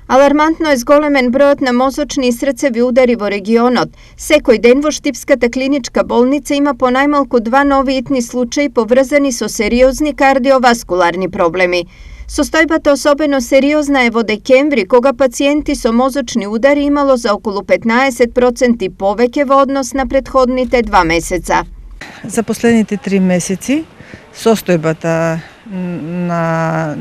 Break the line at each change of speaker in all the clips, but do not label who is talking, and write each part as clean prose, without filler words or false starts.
Алармантно е зголемен бројот на мозочни и срцеви удари во регионот. Секој ден во Штипската клиничка болница има по најмалку 2 нови итни случаи поврзани со сериозни кардиоваскуларни проблеми. Состојбата особено сериозна е во декември, кога пациенти со мозочни удари имало за околу 15% повеќе во однос на претходните 2 месеца.
За последните 3 месеци состојбата на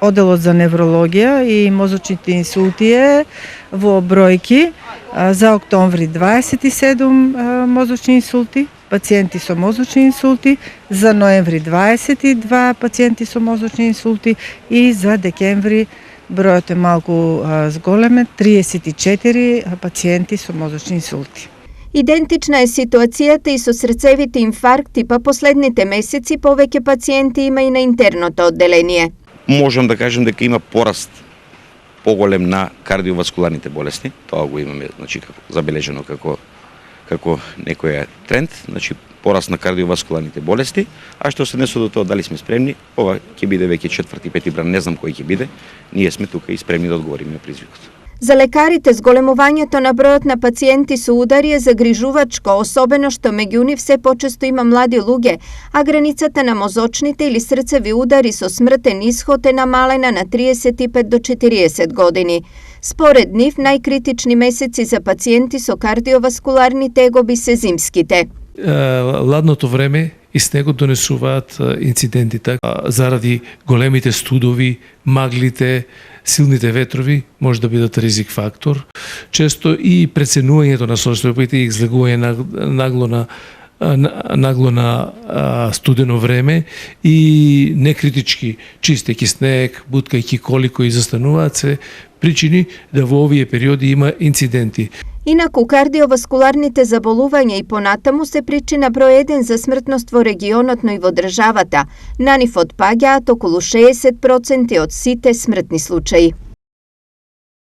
Оделот за неврологија и мозочните инсулти е во бројки за октомври 27 мозочни инсулти, пациенти со мозочни инсулти, за ноември 22 пациенти со мозочни инсулти и за декември бројот е малку зголемен, 34 пациенти со мозочни инсулти.
Идентична е ситуацијата и со срцевите инфаркти, па последните месеци повеќе пациенти има и на интерното одделение.
Можам да кажем дека има пораст поголем на кардиоваскуларните болести. Тоа го имаме, забележено како некој тренд, пораст на кардиоваскуларните болести. А што се однесува до тоа дали сме спремни, ова ќе биде веќе 4-5 бран, не знам кој ќе биде. Ние сме тука и спремни да одговориме на призвикот.
За лекарите, зголемувањето на бројот на пациенти со удари е загрижувачко, особено што меѓу нив се почесто има млади луѓе, а границата на мозочните или срцеви удари со смртен исход е намалена на 35 до 40 години. Според нив, најкритични месеци за пациенти со кардиоваскуларни тегоби се зимските.
Ладното време и снегот донесуваат инцидентите заради големите студови, маглите, силните ветрови може да бидат ризик фактор. Често и преценувањето на состојбите и излегување нагло на студено време и некритички чистејќи снег, буткајќи коли кои застануваат се причини да во овие периоди има инциденти.
Инаку, кардиоваскуларните заболувања и понатаму се причина број 1 за смртност во регионот, но и во државата. На нив отпаѓаат околу 60% од сите смртни случаи.